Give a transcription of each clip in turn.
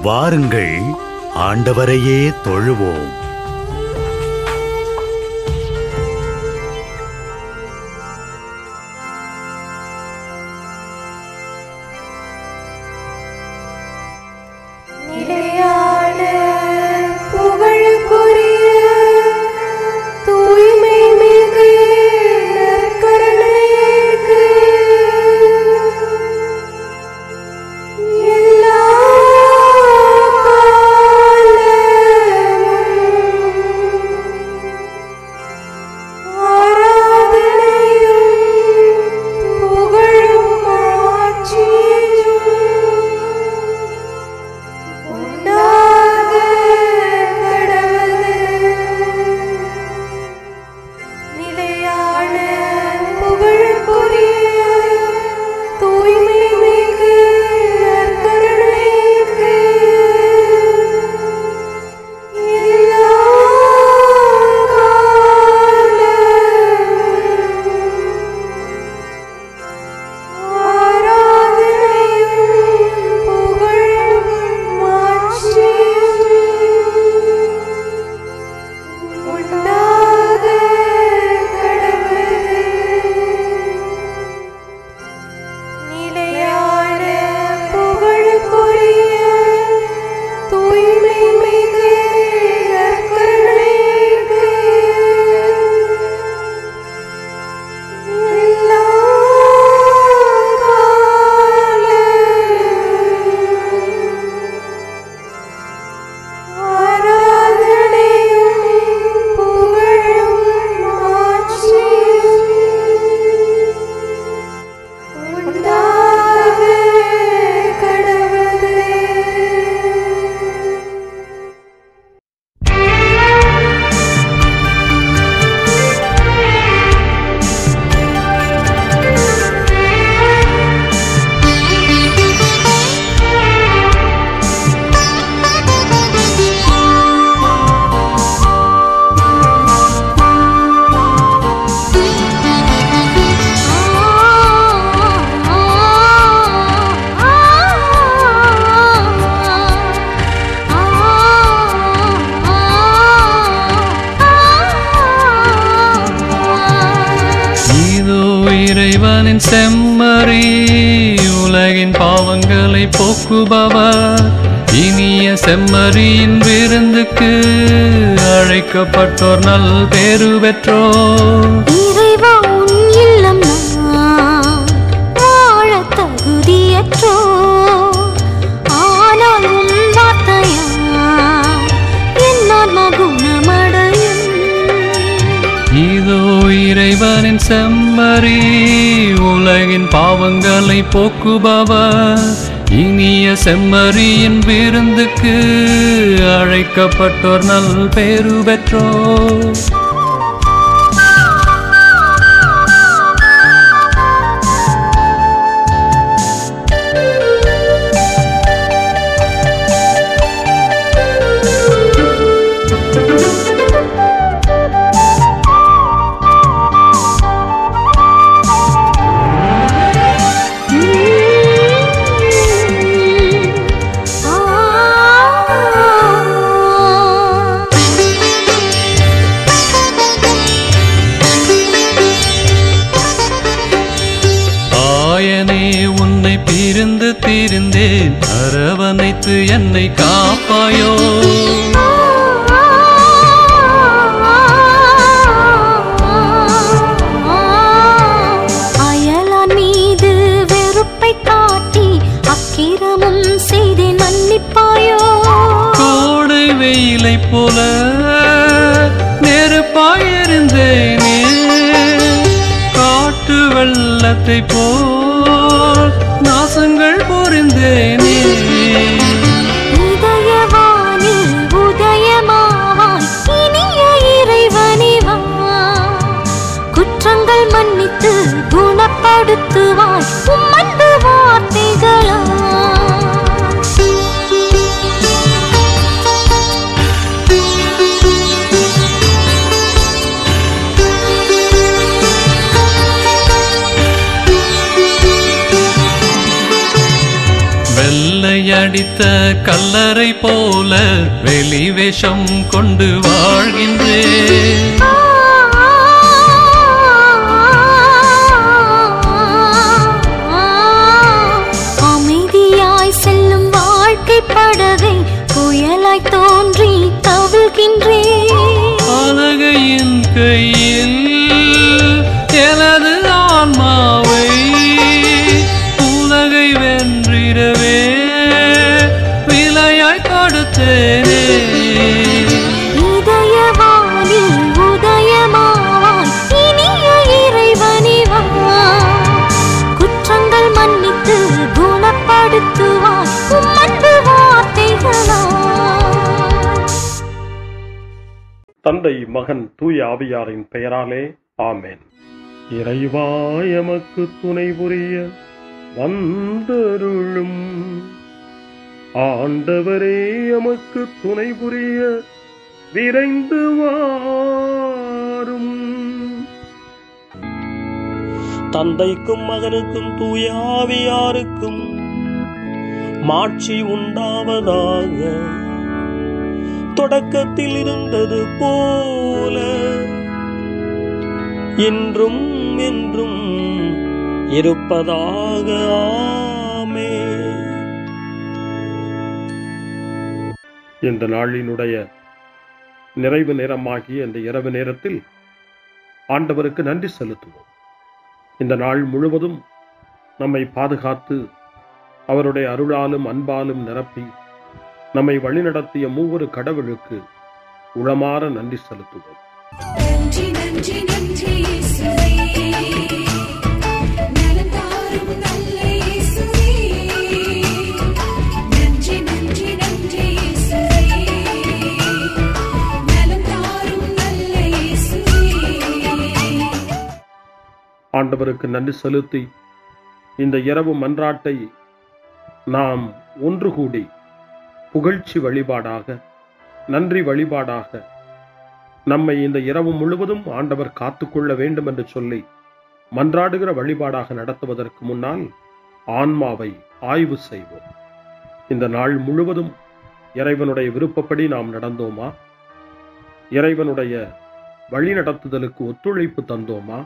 வாருங்கள், ஆண்டவரையே தொழுவோம். இறைவனின் செம்மறி, உலகின் பாவங்களை போக்குபவர், இனிய செம்மறியின் விருந்துக்கு அழைக்கப்பட்டோர் நல் பேரு பெற்றோர். இறைவா உன் இல்லம் நான் வாழ தகுதியற்றோ, ஆனால் உன் வார்த்தையால் என் ஆன்மா குணமடையும். இதோ இறைவனின் செம்மறி, உலகின் பாவங்களை போக்குபவர், இனிய செம்மறியின் விருந்துக்கு அழைக்கப்பட்டோர் நல் பேரு பெற்றோர். உன்னை பிரிந்து திரிந்தேன், அரவணைத்து என்னை காப்பாயோ. அயலான் மீது வெறுப்பை காட்டி அக்கிரமம் செய்து மன்னிப்பாயோ. கோடை வெயிலை போல நெருப்பாயிருந்தேனே, காட்டு வெள்ளத்தை போல் நாசங்கள் புரிந்தேனே. இதயவானில் உதயமாவாய் இனிய இறைவனிவா, குற்றங்கள் மன்னித்து குணப்படுத்துவாய் உம் அன்பு வார்த்தைகளா. வெள்ளையடித்த கல்லறை போல வெளிவேஷம் கொண்டு வாழ்கின்றேன். அமைதியாய் செல்லும் வாழ்க்கை படகை புயலாய் தோன்றி கவிழ்கின்றேன். அழகையின் கையில் எனது ஆன்மாவை உலகை வென்றிடவே விலையாய் கொடுத்தேனே. இதயவானில் உதயமாவாய் இனிய இறைவனிவா, குற்றங்கள் மன்னித்து குணப்படுத்துவாய் உம்மன்பு வார்த்தைகளால். தந்தை, மகன், தூய ஆவியாரின் பெயராலே ஆமென். இறைவா எமக்கு துணை புரிய வந்தருளும், ஆண்டவரே எமக்கு துணை புரிய விரைந்து வாரும். தந்தைக்கும் மகனுக்கும் தூய ஆவியாருக்கும் மாட்சி உண்டாவதாக, தொடக்கத்தில் இருந்தது போல இன்றும் என்றும் இருப்பதாக. ஆமென். இந்த நாளினுடைய நிறைவு நேரமாகிய இந்த இரவு நேரத்தில் ஆண்டவருக்கு நன்றி செலுத்துவோம். இந்த நாள் முழுவதும் நம்மை பாதுகாத்து அவருடைய அருளாலும் அன்பாலும் நிரப்பி நம்மை வழிநடத்திய மூவொரு கடவுளுக்கு உளமாற நன்றி செலுத்துவோம். நன்றி நன்றி நன்றி இயேசுவே, நலம் தாரும் நல்ல இயேசுவே. நன்றி நன்றி நன்றி இயேசுவே, நலம் தாரும் நல்ல இயேசுவே. ஆண்டவருக்கு நன்றி செலுத்தி இந்த இரவு மன்றாட்டை நாம் ஒன்று கூடி புகழ்ச்சி வழிபாடாக, நன்றி வழிபாடாக நம்மை இந்த இரவு முழுவதும் ஆண்டவர் காத்துக்கொள்ள வேண்டும் என்று சொல்லி மன்றாடுகிற வழிபாடாக நடத்துவதற்கு முன்னால் ஆன்மாவை ஆய்வு செய்வோம். இந்த நாள் முழுவதும் இறைவனுடைய விருப்பப்படி நாம் நடந்தோமா? இறைவனுடைய வழிநடத்துதலுக்கு ஒத்துழைப்பு தந்தோமா?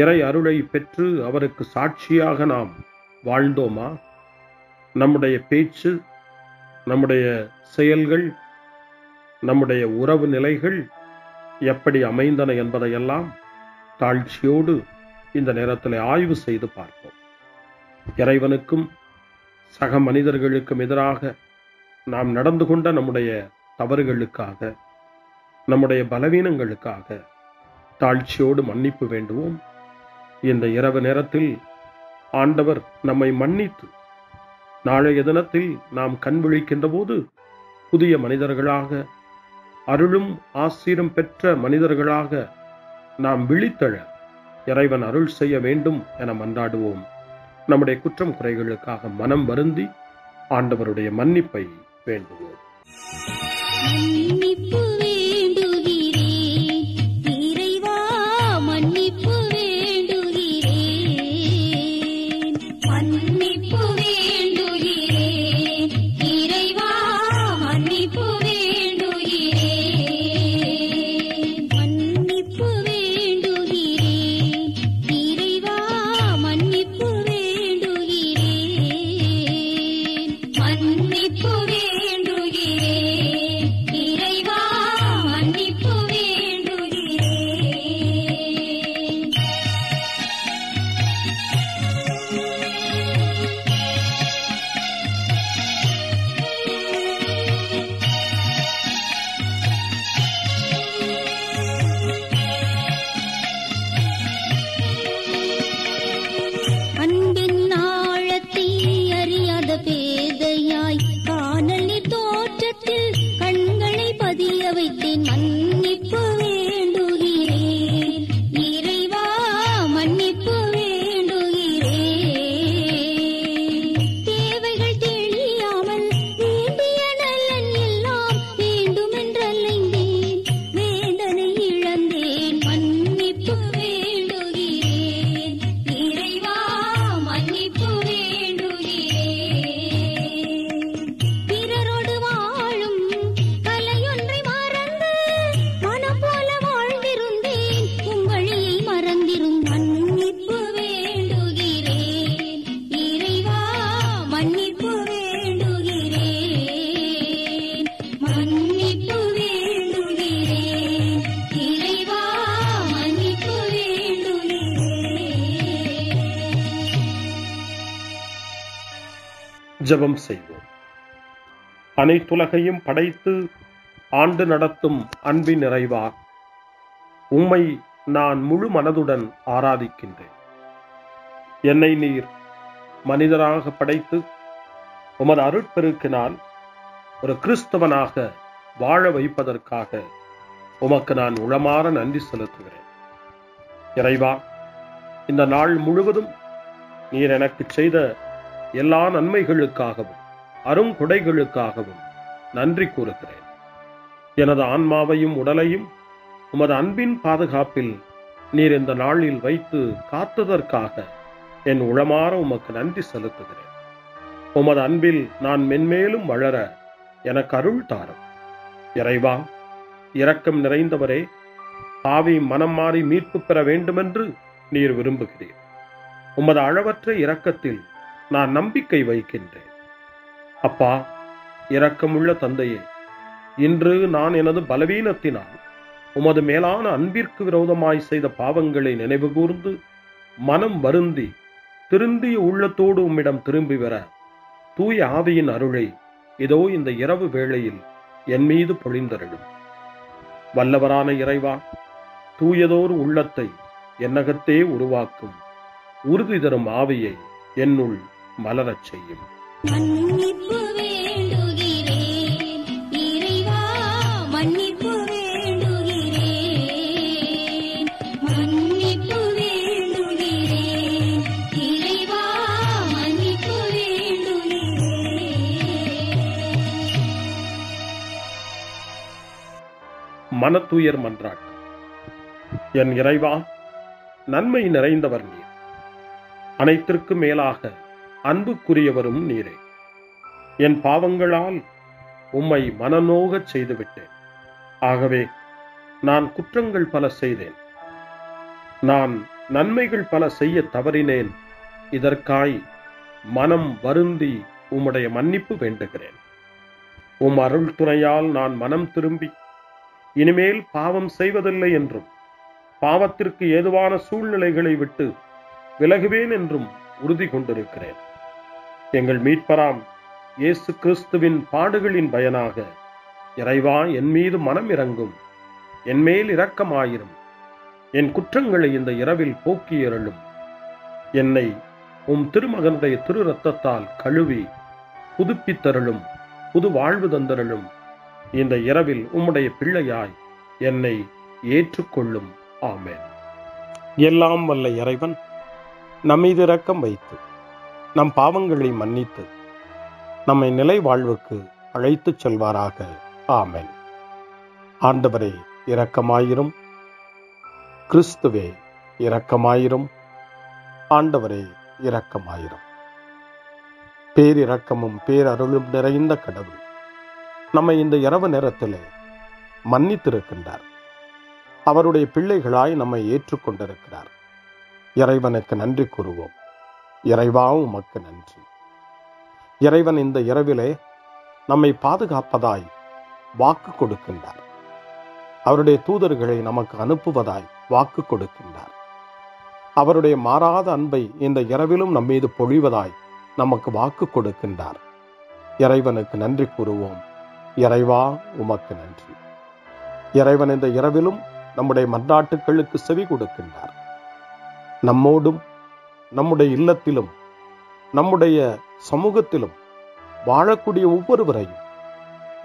இறை அருளை பெற்று அவருக்கு சாட்சியாக நாம் வாழ்ந்தோமா? நம்முடைய பேச்சு, நம்முடைய செயல்கள், நம்முடைய உறவு நிலைகள் எப்படி அமைந்தன என்பதையெல்லாம் தாழ்ச்சியோடு இந்த நேரத்தில் ஆய்வு செய்து பார்ப்போம். இறைவனுக்கும் சக மனிதர்களுக்கும் எதிராக நாம் நடந்து கொண்ட நம்முடைய தவறுகளுக்காக, நம்முடைய பலவீனங்களுக்காக தாழ்ச்சியோடு மன்னிப்பு வேண்டுவோம். இந்த இரவு நேரத்தில் ஆண்டவர் நம்மை மன்னித்து நாளைய தினத்தில் நாம் கண் விழிக்கின்ற போது புதிய மனிதர்களாக, அருளும் ஆசீரும் பெற்ற மனிதர்களாக நாம் விழித்தெழ இறைவன் அருள் செய்ய வேண்டும் என மன்றாடுவோம். நம்முடைய குற்றம் குறைகளுக்காக மனம் வருந்தி ஆண்டவருடைய மன்னிப்பை வேண்டுவோம். மன்னிப்பு வேண்டுகிறேன் இறைவா, மன்னிப்பு வேண்டுகிறேன். மன்னிப்பு வேண்டுகிறேன் இறைவா, மன்னிப்பு வேண்டுகிறேன். மன்னிப்பு வேண்டுகிறேன் இறைவா, மன்னிப்பு வேண்டுகிறேன். மன்னிப்பு வேண்டுகிறேன் இறைவா, மன்னிப்பு வேண்டுகிறேன். அன்பின் ஆழத்தை அறியாத பேதையாய் காணல் ஜெபம் செய்வோம். அனைத்துலகையும் படைத்து ஆண்டு நடத்தும் அன்பின் நிறைவா, உம்மை நான் முழு மனதுடன் ஆராதிக்கின்றேன். என்னை நீர் மனிதராக படைத்து உமது அருட்பெருக்கினால் ஒரு கிறிஸ்தவனாக வாழ வைப்பதற்காக உமக்கு நான் உளமாற நன்றி செலுத்துகிறேன். இறைவா, இந்த நாள் முழுவதும் நீர் எனக்கு செய்த எல்லா நன்மைகளுக்காகவும் அருங்கொடைகளுக்காகவும் நன்றி கூறுகிறேன். எனது ஆன்மாவையும் உடலையும் உமது அன்பின் பாதுகாப்பில் நீர் இந்த நாளில் வைத்து காத்ததற்காக என் உளமாற உமக்கு நன்றி செலுத்துகிறேன். உமது அன்பில் நான் மென்மேலும் வளர எனக்கு அருள் தாரும். இறைவா, இரக்கம் நிறைந்தவரே, பாவி மனம் மாறி மீட்பு பெற வேண்டுமென்று நீர் விரும்புகிறீர். உமது அளவற்ற இரக்கத்தில் நான் நம்பிக்கை வைக்கின்றேன். அப்பா, இரக்கமுள்ள தந்தையே, இன்று நான் எனது பலவீனத்தினால் உமது மேலான அன்பிற்கு விரோதமாய் செய்த பாவங்களை நினைவு கூர்ந்து மனம் வருந்தி திருந்திய உள்ளத்தோடு உம்மிடம் திரும்பி வர தூய ஆவியின் அருளை இதோ இந்த இரவு வேளையில் என் மீது பொழிந்தருளும். வல்லவரான இறைவா, தூயதோர் உள்ளத்தை என்னகத்தே உருவாக்கும் உறுதி தரும் ஆவியை என்னுள் மலரச் செய்யும். மன்னிப்பு வேண்டுகிறேன் இறைவா, மன்னிப்பு வேண்டுகிறேன், மன்னிப்பு வேண்டுகிறேன் இறைவா, மன்னிப்பு வேண்டுகிறேன். மனத்துயர் மன்றாட்டு. என் இறைவா, நன்மை நிறைந்தவர் நீர், அனைத்திற்கு மேலாக அன்புக்குரியவரும் நீரே. என் பாவங்களால் உம்மை மனநோகச் செய்துவிட்டேன். ஆகவே நான் குற்றங்கள் பல செய்தேன். நான் நன்மைகள் பல செய்ய தவறினேன். இதற்காய் மனம் வருந்தி உம்முடைய மன்னிப்பு வேண்டுகிறேன். உம் அருள் துணையால் நான் மனம் திரும்பி இனிமேல் பாவம் செய்வதில்லை என்றும் பாவத்திற்கு ஏதுவான சூழ்நிலைகளை விட்டு விலகுவேன் என்றும் உறுதி கொண்டிருக்கிறேன். எங்கள் மீட்பராம் இயேசு கிறிஸ்துவின் பாடுகளின் பயனாக இறைவா, என் மீது மனம் இறங்கும், என் மேல் இரக்கமாயிரும். என் குற்றங்களை இந்த இரவில் போக்கி அருளும். என்னை உம் திருமகனுடைய திரு இரத்தத்தால் கழுவி புதுப்பித்தருளும், புது வாழ்வு தந்தருளும். இந்த இரவில் உம்முடைய பிள்ளையாய் என்னை ஏற்றுக்கொள்ளும். ஆமென். எல்லாம் வல்ல இறைவன் நம்மீது இரக்கம் வைத்து நம் பாவங்களை மன்னித்து நம்மை நிலை வாழ்வுக்கு அழைத்துச் செல்வாராக. ஆமென். ஆண்டவரே இரக்கமாயிரும். கிறிஸ்துவே இரக்கமாயிரும். ஆண்டவரே இரக்கமாயிரும். பேரிரக்கமும் பேரருளும் நிறைந்த கடவுள் நம்மை இந்த இரவு நேரத்திலே மன்னித்திருக்கின்றார். அவருடைய பிள்ளைகளாய் நம்மை ஏற்றுக்கொண்டிருக்கிறார். இறைவனுக்கு நன்றி கூறுவோம். இறைவா, உமக்கு நன்றி. இறைவன் இந்த இரவிலே நம்மை பாதுகாப்பதாய் வாக்கு கொடுக்கின்றார். அவருடைய தூதர்களை நமக்கு அனுப்புவதாய் வாக்கு கொடுக்கின்றார். அவருடைய மாறாத அன்பை இந்த இரவிலும் நம்மீது பொழிவதாய் நமக்கு வாக்கு கொடுக்கின்றார். இறைவனுக்கு நன்றி கூறுவோம். இறைவா, உமக்கு நன்றி. இறைவன் இந்த இரவிலும் நம்முடைய மன்றாட்டுக்களுக்கு செவி கொடுக்கின்றார். நம்மோடும் நம்முடைய இல்லத்திலும் நம்முடைய சமூகத்திலும் வாழக்கூடிய ஒவ்வொருவரையும்,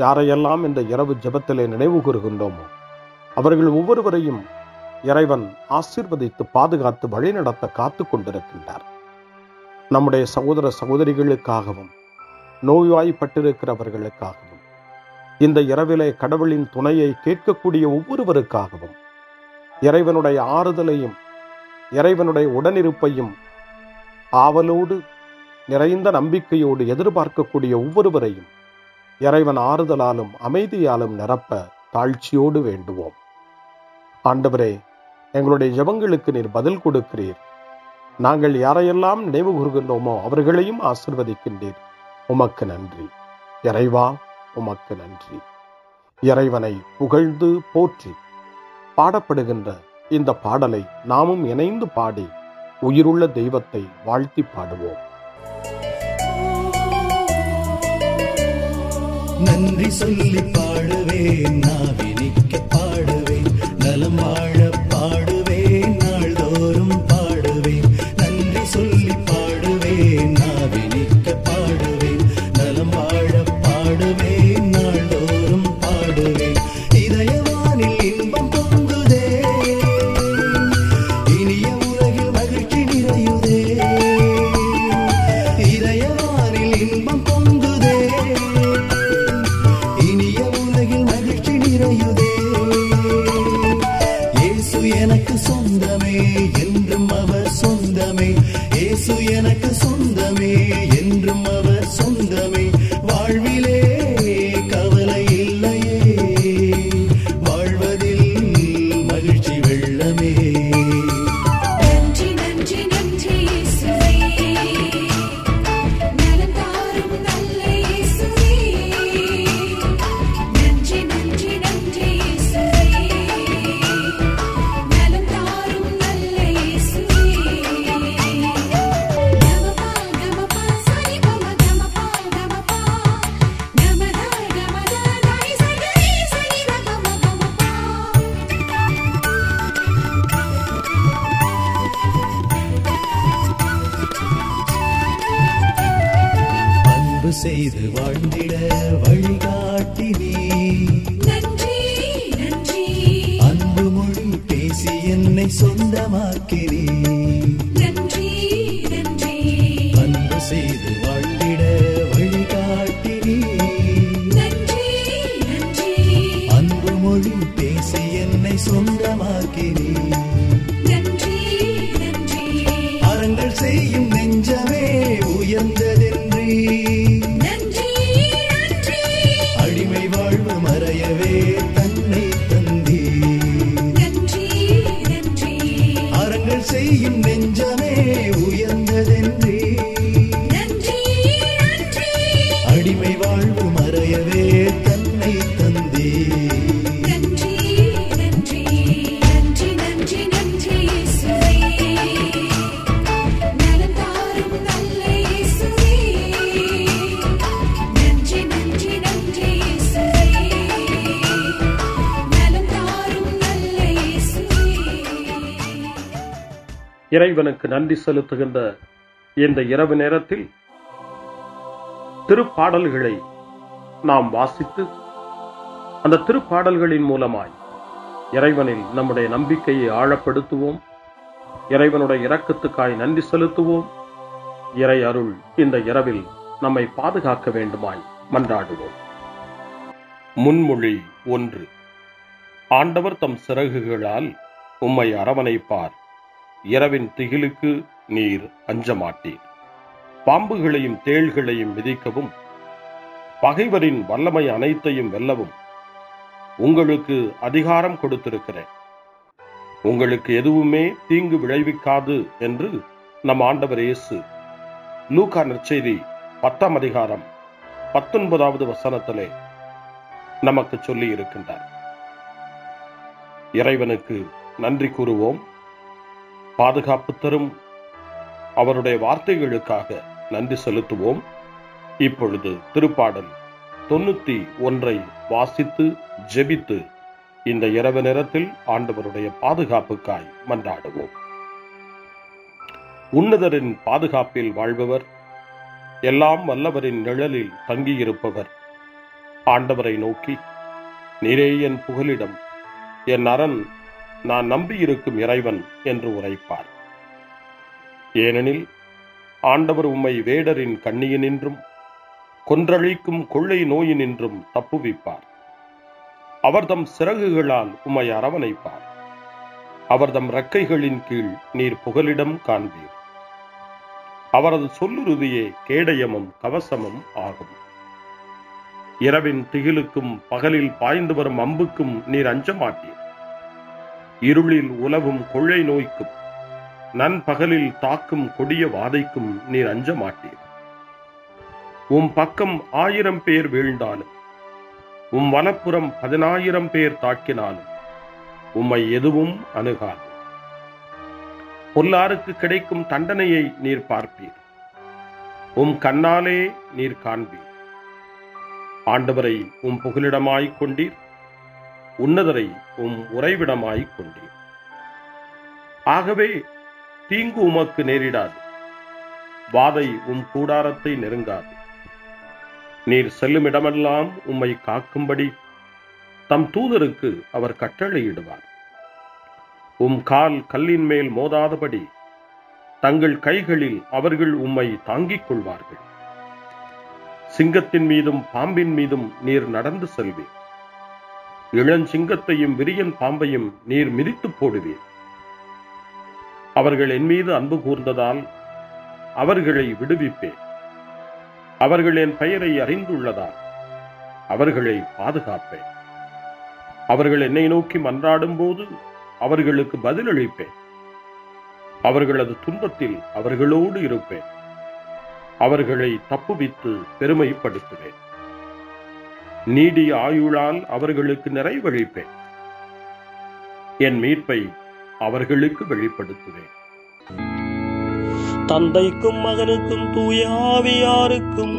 யாரையெல்லாம் இந்த இரவு ஜெபத்திலே நினைவு கூறுகின்றோமோ அவர்கள் ஒவ்வொருவரையும் இறைவன் ஆசீர்வதித்து பாதுகாத்து வழிநடத்த காத்து கொண்டிருக்கின்றார். நம்முடைய சகோதர சகோதரிகளுக்காகவும் நோய்வாய்ப்பட்டிருக்கிறவர்களுக்காகவும் இந்த இரவிலே கடவுளின் துணையை கேட்கக்கூடிய ஒவ்வொருவருக்காகவும் இறைவனுடைய ஆறுதலையும் இறைவனுடைய உடனிருப்பையும் ஆவலோடு நிறைந்த நம்பிக்கையோடு எதிர்பார்க்கக்கூடிய ஒவ்வொருவரையும் இறைவன் ஆறுதலாலும் அமைதியாலும் நிரப்ப தாழ்ச்சியோடு வேண்டுவோம். ஆண்டவரே, எங்களுடைய ஜெபங்களுக்கு நீர் பதில் கொடுக்கிறீர். நாங்கள் யாரையெல்லாம் நினைவு கூறுகின்றோமோ அவர்களையும் ஆசீர்வதிக்கின்றீர். உமக்கு நன்றி. இறைவா, உமக்கு நன்றி. இறைவனை புகழ்ந்து போற்றி பாடப்படுகின்ற இந்த பாடலை நாமும் இணைந்து பாடி உயிருள்ள தெய்வத்தை வாழ்த்தி பாடுவோம். நன்றி சொல்லி பாடுவேன், நாவினிக்க பாடுவேன், நலம் வாழ பாடுவேன், நாள்தோறும் பாடுவேன். நன்றி சொல்லி பாடுவேன், நாவினிக்க பாடுவேன், நலம் வாழ பாடுவேன், நாள்தோறும் பாடுவேன். இதயவானில் இன்பம் பொங்குதே, இனிய உலகில் மகிழ்ச்சி நிறையுதே. இதயவானில் இன்பம் பொங்குதே, இனிய உலகில் மகிழ்ச்சி நிறையுதே. இயேசு எனக்கு சொந்தமே, என்றும் அவர் சொந்தமே. இயேசு எனக்கு சொந்தமே, என்றும் அவர் சொந்தமே. வாழ்விலே கவலை இல்லையே, வாழ்வதில் மகிழ்ச்சி வெள்ளமே. நன்றி நன்றி நன்றி இயேசுவே, நலம் தாரும் நல்ல இயேசுவே. நன்றி நன்றி நன்றி இயேசுவே, நலம் தாரும் நல்ல இயேசுவே. கமபா கமபா சரி கமபா கமபா கமதா கமதா தாய் சரி சரி கமபா. அன்பு செய்து வாழ்ந்திட வழிகாட்டி நீ, நன்றி நன்றி அன்பு மொழி பேசி என்னை சொந்தமாக்கி நீ. நன்றி நன்றி அன்பு செய்து வாழ்ந்திட வழிகாட்டி நீ, நன்றி நன்றி அன்பு மொழி பேசி என்னை சொந்தமாக்கி நீ. நன்றி நன்றி அறங்கள் செய்யும் நெஞ்சமே உயர்ந்ததென்றி, நன்றி நன்றி அடிமை வாழ்வு மறையவே தன்னை தந்தி. நன்றி நன்றி அறங்கள் செய்யும் நெஞ்சமே உயர்ந்ததென்றி, நன்றி நன்றி அடிமை வாழ்வு மறையவே தன்னை தந்தி. நன்றி நன்றி நன்றி நன்றி நன்றி இயேசுவே, நலம் தாரும் நல்ல இயேசுவே. நன்றி நன்றி நன்றி இயேசுவே, நலம் தாரும் நல்ல இயேசுவே. இறைவனுக்கு நன்றி செலுத்துகின்ற இந்த இரவு நேரத்தில் திருப்பாடல்களை நாம் வாசித்து அந்த திருப்பாடல்களின் மூலமாய் இறைவனில் நம்முடைய நம்பிக்கையை ஆழப்படுத்துவோம். இறைவனுடைய இரக்கத்துக்காய் நன்றி செலுத்துவோம். இறை அருள் இந்த இரவில் நம்மை பாதுகாக்க வேண்டுமாய் மன்றாடுவோம். முன்மொழி 1. ஆண்டவர் தம் சிறகுகளால் உம்மை அரவணைப்பார், இரவின் திகிலுக்கு நீர் அஞ்சமாட்டீர். பாம்புகளையும் தேள்களையும் மிதிக்கவும் பகைவரின் வல்லமை அனைத்தையும் வெல்லவும் உங்களுக்கு அதிகாரம் கொடுத்திருக்கிறேன். உங்களுக்கு எதுவுமே தீங்கு விளைவிக்காது என்று நம் ஆண்டவர் இயேசு லூக்கா நற்செய்தி 10ஆம் அதிகாரம் 19வது வசனத்திலே நமக்கு சொல்லி இருக்கின்றார். இறைவனுக்கு நன்றி கூறுவோம். பாதுகாப்பு தரும் அவருடைய வார்த்தைகளுக்காக நன்றி செலுத்துவோம். இப்பொழுது திருப்பாடல் 91 வாசித்து ஜெபித்து இந்த இரவு நேரத்தில் ஆண்டவருடைய பாதுகாப்புக்காய் மன்றாடுவோம். உன்னதரின் பாதுகாப்பில் வாழ்பவர், எல்லாம் வல்லவரின் நிழலில் தங்கியிருப்பவர் ஆண்டவரை நோக்கி, நீரே என் புகலிடம், என் அரண், நான் நம்பியிருக்கும் இறைவன் என்று உரைப்பார். ஏனெனில் ஆண்டவர் உம்மை வேடரின் கண்ணியினின்றும் கொன்றழிக்கும் கொள்ளை நோயினின்றும் தப்புவிப்பார். அவர் தம் சிறகுகளால் உம்மை அரவணைப்பார். அவர் தம் இறக்கைகளின் கீழ் நீர் புகலிடம் காண்பீர். அவரது சொல்லுறுதியே கேடயமும் கவசமும் ஆகும். இரவின் திகிலுக்கும் பகலில் பாய்ந்து வரும் அம்புக்கும் நீர் அஞ்சமாட்டீர். இருளில் உலவும் கொள்ளை நோய்க்கும் நண்பகலில் தாக்கும் கொடிய வாதைக்கும் நீர் அஞ்சமாட்டீர். உம் பக்கம் 1000 பேர் வீழ்ந்தாலும், உம் வலப்புறம் 10,000 பேர் தாக்கினாலும் உம்மை எதுவும் அணுகாது. பொல்லாருக்கு கிடைக்கும் தண்டனையை நீர் பார்ப்பீர். உம் கண்ணாலே நீர் காண்பீர். ஆண்டவரை உம் புகலிடமாய்க் கொண்டீர், உன்னதரை உம் உறைவிடமாய்க் கொண்டீர். ஆகவே தீங்கு உமக்கு நேரிடாது, வாதை உம் கூடாரத்தை நெருங்காது. நீர் செல்லும் இடமெல்லாம் உம்மை காக்கும்படி தம் தூதருக்கு அவர் கட்டளையிடுவார். உம் கால் கல்லின் மேல் மோதாதபடி தங்கள் கைகளில் அவர்கள் உம்மை தாங்கிக் கொள்வார்கள். சிங்கத்தின் மீதும் பாம்பின் மீதும் நீர் நடந்து செல்வீர். இளஞ்சிங்கத்தையும் விரியன் பாம்பையும் நீர் மிதித்து போடுவீர். அவர்கள் என் மீது அன்பு கூர்ந்ததால் அவர்களை விடுவிப்பேன். அவர்கள் என் பெயரை அறிந்துள்ளதால் அவர்களை பாதுகாப்பேன். அவர்கள் என்னை நோக்கி மன்றாடும் போது அவர்களுக்கு பதிலளிப்பேன். அவர்களது துன்பத்தில் அவர்களோடு இருப்பேன். அவர்களை தப்புவித்து பெருமைப்படுத்துவேன். நீடிய ஆயுளால் அவர்களுக்கு நிறைவளிப்பேன். என் மீட்பை அவர்களுக்கு வெளிப்படுத்துவேன். தந்தைக்கும் மகனுக்கும் தூய ஆவியாருக்கும்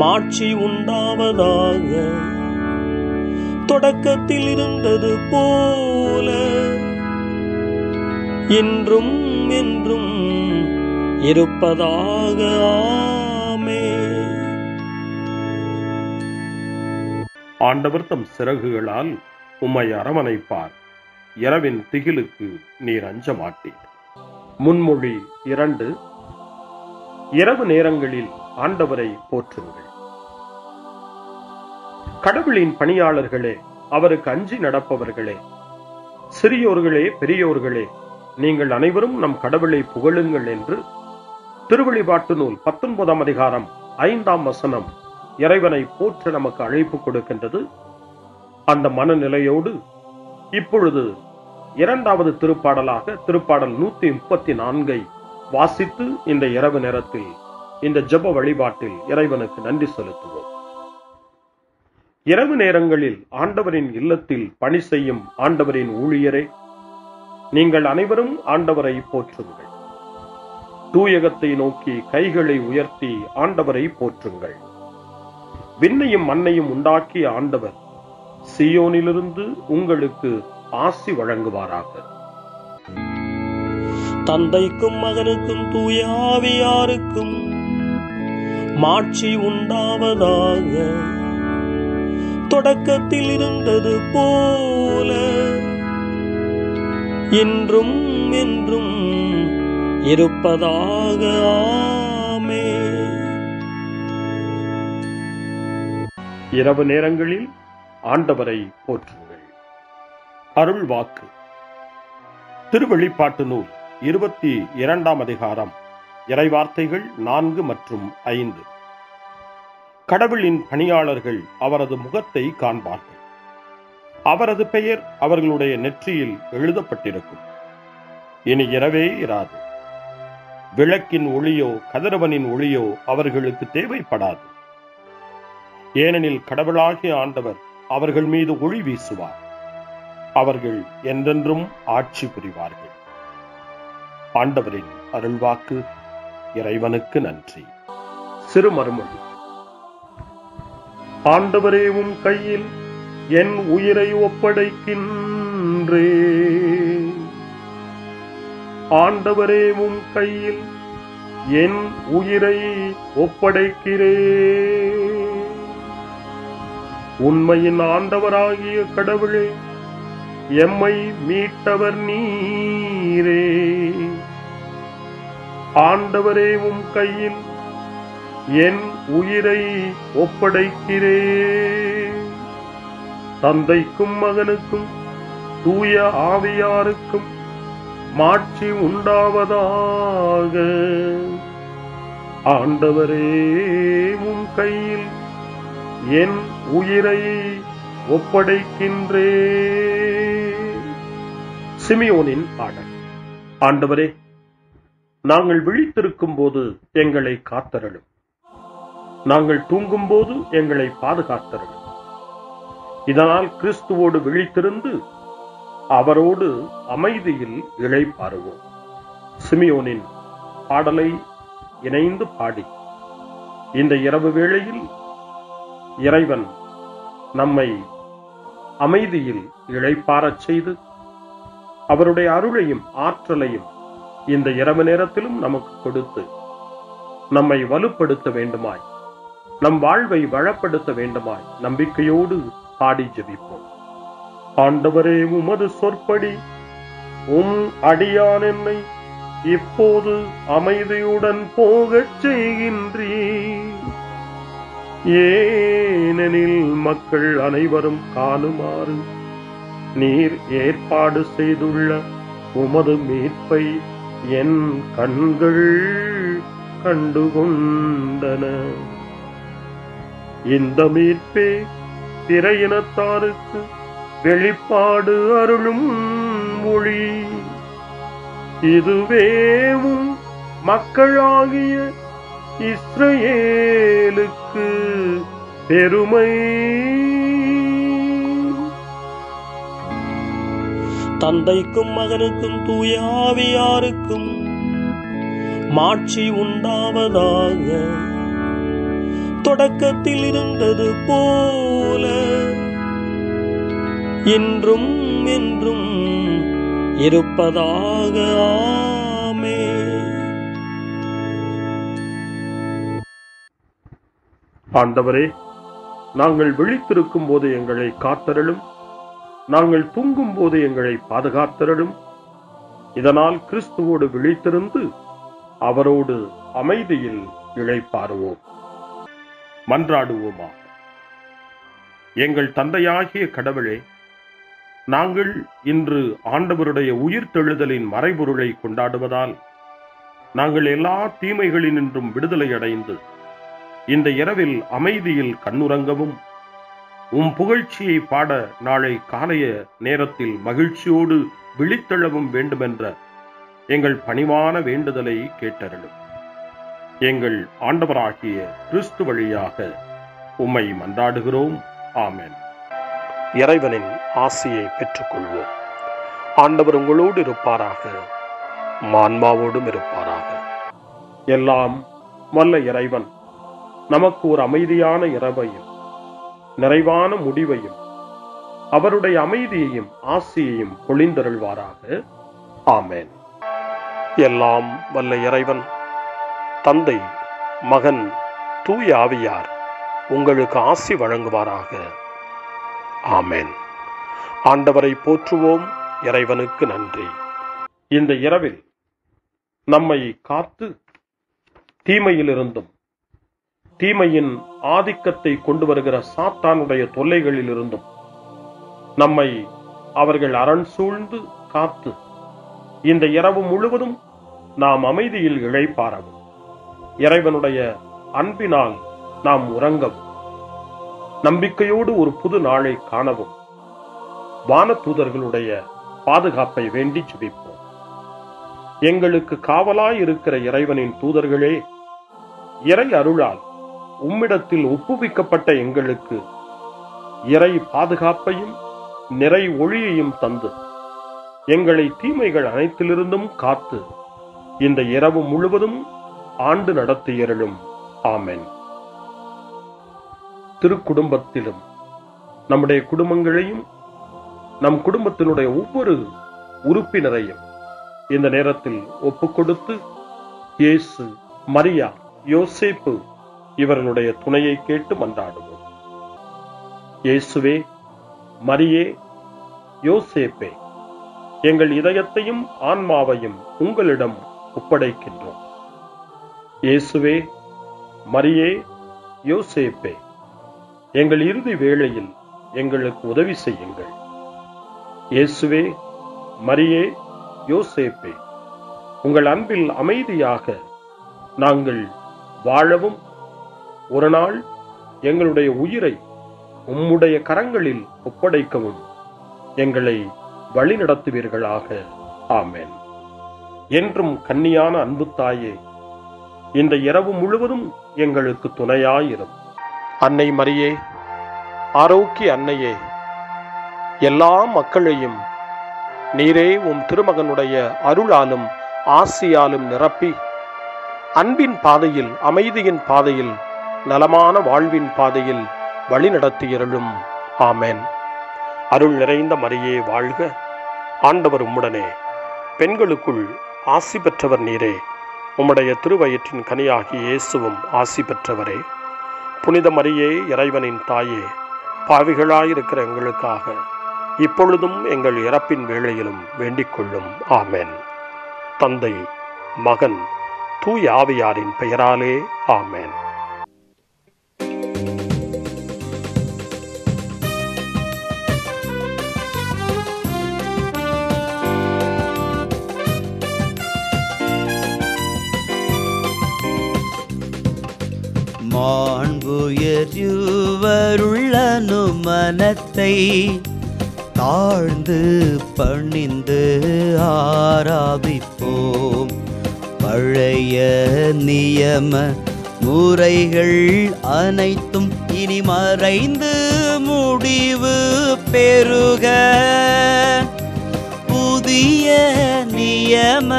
மாட்சி உண்டாவதாக. தொடக்கத்தில் இருந்தது போல இன்றும் என்றும் இருப்பதாக. ஆமென். ஆண்டவர் தம் சிறகுகளால் உம்மை அரவணைப்பார். இரவின் திகிலுக்கு நீர் அஞ்ச மாட்டீர். முன்மொழி 2. இரவு நேரங்களில் ஆண்டவரை போற்றுங்கள். கடவுளின் பணியாளர்களே, அவருக்கு அஞ்சி நடப்பவர்களே, சிறியோர்களே பெரியோர்களே, நீங்கள் அனைவரும் நம் கடவுளை புகழுங்கள் என்று திருவெளிப்பாட்டு நூல் 19ஆம் அதிகாரம் 5ஆம் வசனம் இறைவனை போற்ற நமக்கு அழைப்பு கொடுக்கின்றது. அந்த மனநிலையோடு இப்பொழுது 2வது திருப்பாடலாக திருப்பாடல் 134 வாசித்து இந்த இரவு நேரத்தில் இந்த ஜெப வழிபாட்டில் இறைவனுக்கு நன்றி செலுத்துவோம். இரவு நேரங்களில் ஆண்டவரின் இல்லத்தில் பணி செய்யும் ஆண்டவரின் ஊழியரே, நீங்கள் அனைவரும் ஆண்டவரை போற்றுங்கள். தூயகத்தை நோக்கி கைகளை உயர்த்தி ஆண்டவரை போற்றுங்கள். விண்ணையும் மண்ணையும் உண்டாக்கிய ஆண்டவர் சீயோனிலிருந்து உங்களுக்கு ஆசி வழங்குவாராக. தந்தைக்கும் மகனுக்கும் தூய ஆவியாருக்கும் மாட்சி உண்டாவதாக. தொடக்கத்தில் இருந்தது போல இன்றும் என்றும் இருப்பதாக. ஆமென். இரவு நேரங்களில் ஆண்டவரை போற்றுங்கள். அருள் வாக்கு. திருவெளிப்பாட்டு நூல் 22ஆம் அதிகாரம் இறைவார்த்தைகள் 4 மற்றும் 5. கடவுளின் பணியாளர்கள் அவரது முகத்தை காண்பார்கள். அவரது பெயர் அவர்களுடைய நெற்றியில் எழுதப்பட்டிருக்கும். இனி இரவே இராது. விளக்கின் ஒளியோ கதிரவனின் ஒளியோ அவர்களுக்கு தேவைப்படாது. ஏனெனில் கடவுளாகிய ஆண்டவர் அவர்கள் மீது ஒளி வீசுவார். அவர்கள் என்றென்றும் ஆட்சி புரிவார்கள். ஆண்டவரின் அருள்வாக்கு. இறைவனுக்கு நன்றி. சிறு மறுமொழி. ஆண்டவரே, உம் கையில் என் உயிரை ஒப்படைக்கின்றேன். ஆண்டவரே, உம் கையில் என் உயிரை ஒப்படைக்கிறேன். உண்மையின் ஆண்டவராகிய கடவுளே, எம்மை மீட்டவர் நீரே. ஆண்டவரே, உம் கையில் என் உயிரை ஒப்படைக்கிறேன். தந்தைக்கும் மகனுக்கும் தூய ஆவியாருக்கும் மாட்சி உண்டாவதாக. ஆண்டவரே, உம் கையில் என் உயிரை ஒப்படைக்கின்றேன். சிமியோனின் பாடல். ஆண்டவரே, நாங்கள் விழித்திருக்கும் போது எங்களை காத்தருளும். நாங்கள் தூங்கும் போது எங்களை பாதுகாத்தருளும். இதனால் கிறிஸ்துவோடு விழித்திருந்து அவரோடு அமைதியில் இளைப்பாறுவோம். சிமியோனின் பாடலை இணைந்து பாடி இந்த இரவு வேளையில் இறைவன் நம்மை அமைதியில் இளைப்பாறச் செய்து அவருடைய அருளையும் ஆற்றலையும் இந்த இரவு நேரத்திலும் நமக்கு கொடுத்து நம்மை வலுப்படுத்த வேண்டுமாய், நம் வாழ்வை வளப்படுத்த வேண்டுமாய் நம்பிக்கையோடு பாடி ஜெபிப்போம். ஆண்டவரே, உமது சொற்படி உம் அடியான் என்னை இப்போது அமைதியுடன் போகச் செய்கின்றீர். ஏனெனில் மக்கள் அனைவரும் காணுமாறு நீர் ஏற்பாடு செய்துள்ள உமது மீட்பை என் கண்கள் கண்டுகொண்டன. இந்த மீட்பே பிற இனத்தாருக்கு வெளிப்பாடு அருளும் மொழி. இதுவேவும் மக்களாகிய இஸ்ரவேலுக்கு பெருமை. தந்தைக்கும் மகனுக்கும் தூய ஆவியாருக்கும் மாட்சி உண்டாவதாக. தொடக்கத்தில் இருந்தது போல இன்றும் என்றும் இருப்பதாக. ஆமென். ஆண்டவரே, நாங்கள் விழித்திருக்கும் போது எங்களை காத்தருளும், நாங்கள் தூங்கும் போது எங்களை பாதுகாத்தருளும். இதனால் கிறிஸ்துவோடு விழித்திருந்து அவரோடு அமைதியில் இளைப்பாறுவோம். மன்றாடுவோமா. எங்கள் தந்தையாகிய கடவுளே, நாங்கள் இன்று ஆண்டவருடைய உயிர்த்தெழுதலின் மறைபொருளை கொண்டாடுவதால் நாங்கள் எல்லா தீமைகளினின்றும் விடுதலை அடைந்து இந்த இரவில் அமைதியில் கண்ணுறங்கவும் உம் புகழ்ச்சியை பாட நாளை காலைய நேரத்தில் மகிழ்ச்சியோடு விழித்தெழவும் வேண்டுமென்ற எங்கள் பணிவான வேண்டுதலை கேட்டருளும். எங்கள் ஆண்டவராகிய கிறிஸ்து வழியாக உம்மை மன்றாடுகிறோம். ஆமென். இறைவனின் ஆசியை பெற்றுக்கொள்வோம். ஆண்டவர் உங்களோடு இருப்பாராக, ஆன்மாவோடும் இருப்பாராக. எல்லாம் வல்ல இறைவன் நமக்கு ஒரு அமைதியான இரவையும் நிறைவான முடிவையும் அவருடைய அமைதியையும் ஆசியையும் பொழிந்தருள்வாராக. ஆமென். எல்லாம் வல்ல இறைவன் தந்தை, மகன், தூய ஆவியார் உங்களுக்கு ஆசி வழங்குவாராக. ஆமென். ஆண்டவரை போற்றுவோம். இறைவனுக்கு நன்றி. இந்த இரவில் நம்மை காத்து தீமையிலிருந்தும் தீமையின் ஆதிக்கத்தை கொண்டு வருகிற சாத்தானுடைய தொல்லைகளிலிருந்தும் நம்மை அவர்கள் அரண் சூழ்ந்து காத்து இந்த இரவு முழுவதும் நாம் அமைதியில் இளைப்பாறவும், இறைவனுடைய அன்பினால் நாம் உறங்கவும், நம்பிக்கையோடு ஒரு புது நாளை காணவும் வானதூதர்களுடைய பாதுகாப்பை வேண்டி ஜெபிப்போம். எங்களுக்கு காவலாய் இருக்கிற இறைவனின் தூதர்களே, இறை அருளால் உம்மிடத்தில் ஒப்புவிக்கப்பட்ட எங்களுக்கு இறை பாதுகாப்பையும் நிறை ஒளியையும் தந்து எங்களை தீமைகள் அனைத்திலிருந்தும் காத்து இந்த இரவு முழுவதும் ஆண்டு நடத்தியருளும். ஆமென். திருக்குடும்பத்திலும் நம்முடைய குடும்பங்களையும் நம் குடும்பத்தினுடைய ஒவ்வொரு உறுப்பினரையும் இந்த நேரத்தில் ஒப்புக்கொடுத்து இயேசு, மரியா, யோசேப்பு இவர்களுடைய துணையை கேட்டு மன்றாடுவோம். இயேசுவே, மரியே, யோசேப்பே, எங்கள் இதயத்தையும் ஆன்மாவையும் உங்களிடம் ஒப்படைக்கின்றோம். இயேசுவே, மரியே, யோசேப்பே, எங்கள் இறுதி வேளையில் எங்களுக்கு உதவி செய்யுங்கள். இயேசுவே, மரியே, யோசேப்பே, உங்கள் அன்பில் அமைதியாக நாங்கள் வாழவும் ஒரு நாள் எங்களுடைய உயிரை உம்முடைய கரங்களில் ஒப்படைக்கவும் எங்களை வழிநடத்துவீர்களாக. ஆமென். என்றும் கன்னியான அன்பு தாயே, இந்த இரவு முழுவதும் எங்களுக்கு துணையாயிரும். அன்னை மரியே, ஆரோக்கிய அன்னையே, எல்லா மக்களையும் நீரே உம் திருமகனுடைய அருளாலும் ஆசியாலும் நிரப்பி அன்பின் பாதையில், அமைதியின் பாதையில், நலமான வாழ்வின் பாதையில் வழிநடத்தியருளும். ஆமென். அருள் நிறைந்த மரியே வாழ்க, ஆண்டவர் உம்முடனே, பெண்களுக்குள் ஆசி பெற்றவர் நீரே, உம்முடைய திருவயிற்றின் கனியாகிய இயேசுவும் ஆசி பெற்றவரே. புனித மரியே, இறைவனின் தாயே, பாவிகளாயிருக்கிற எங்களுக்காக இப்பொழுதும் எங்கள் இறப்பின் வேளையிலும் வேண்டிக் கொள்ளும். ஆமென். தந்தை, மகன், தூய ஆவியாரின் பெயராலே. ஆமென். மாண்புயர்வருள்ளனு மனத்தை தாழ்ந்து பணிந்து ஆராதிப்போம். பழைய நியம முறைகள் அனைத்தும் இனி மறைந்து முடிவு பெறுக. புதிய நியம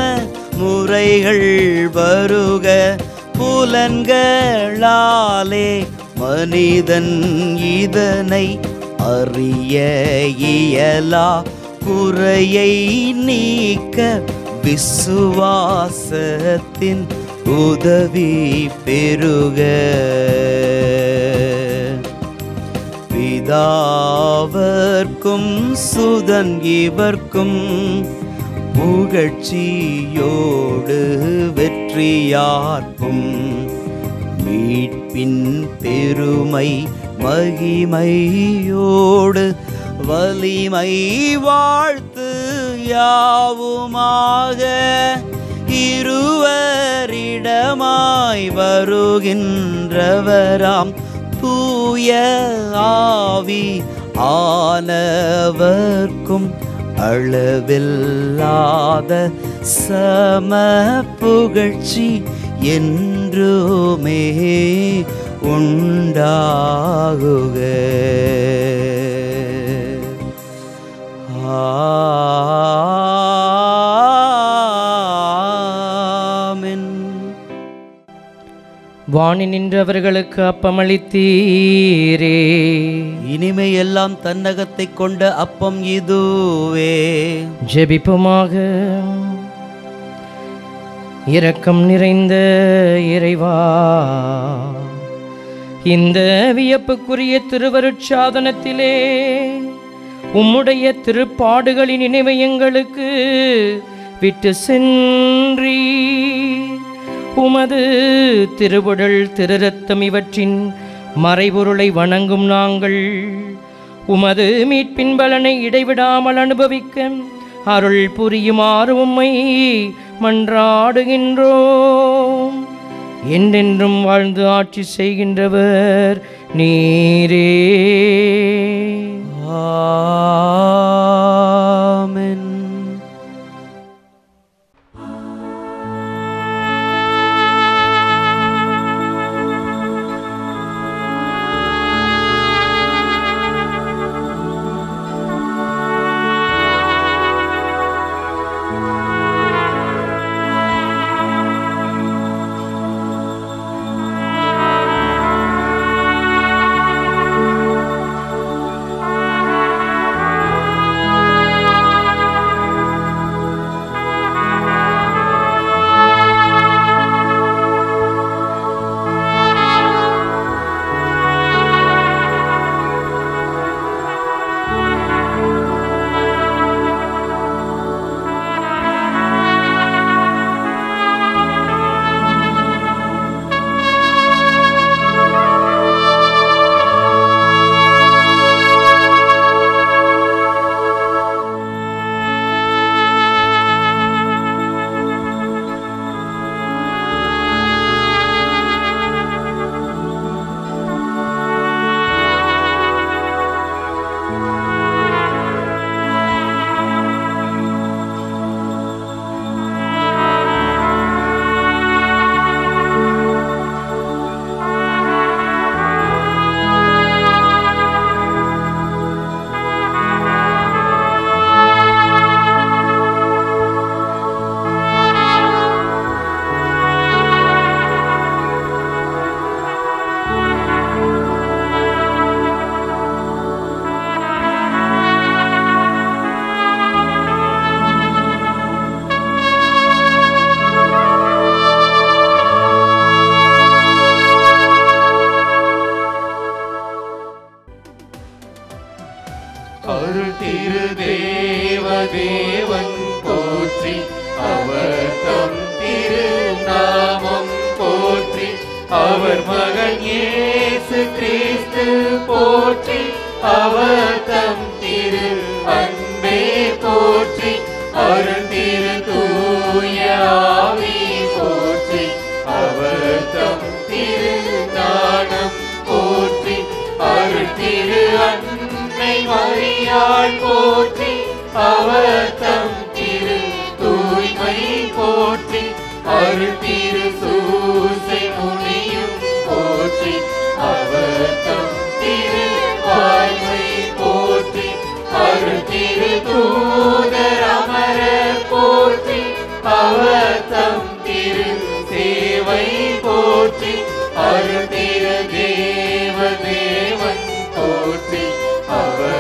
முறைகள் வருக. புலன்களாலே மனிதன் இதனை அறிய இயலா. குறையை நீக்க விசுவாசத்தின் உதவி பெறுக. பிதாவர்க்கும் சுதன் இவர்க்கும் புகழ்ச்சியோடு வெற்றியார்க்கும் மீட்பின் பெருமை மகிமையோடு வலிமை வாழ்த்து யாவுமாக. இருவரிடமாய் வருகின்றவராம் தூய ஆவி ஆனவர்க்கும் அளவில்லாத சம புகழ்ச்சி என்றுமே உண்டாகுக. ஆமென். வாணி நின்றவர்களுக்கு அப்பமளித்தீரே, இனிமையெல்லாம் தன்னகத்தை கொண்ட அப்பம் இதுவே. ஜெபிப்புமாக. இரக்கம் நிறைந்த இறைவா, இந்த வியப்புக்குரிய திருவருட்சாதனத்திலே உம்முடைய திருப்பாடுகளின் நினைவை எங்களுக்கு விட்டு சென்றீ. உமது திருவுடல் திருரத்தம் இவற்றின் மறைபொருளை வணங்கும் நாங்கள் உமது மீட்பின் பலனை இடைவிடாமல் அனுபவிக்க அருள் புரியுமாறு உம்மை மன்றாடுகின்றோம். என்றென்றும் வாழ்ந்து ஆட்சி செய்கின்றவர் நீரே. ஆமென். அருள் திரு தேவன் போற்றி, அவர் தம் திரு நாமம் போற்றி, அவர் மகன் இயேசு கிறிஸ்து போற்றி, அவர் தம் திரு அன்பே போற்றி, அருள் திரு தூய ஆவி போற்றி, அவர் தம் திரு ஞானம் போற்றி, அருள் திரு அன்னை மரியாள் போற்றி, அவர் தம் திரு தூய்மை போற்றி, அருள் திரு சூசை முனியும் போற்றி, அவர் தம் திரு வாய்மை போற்றி, அருள் திரு தூதர் அமரர் போற்றி, அவர் தம் திரு சேவை போற்றி, அருள் திரு தேவன் போற்றி, அவர்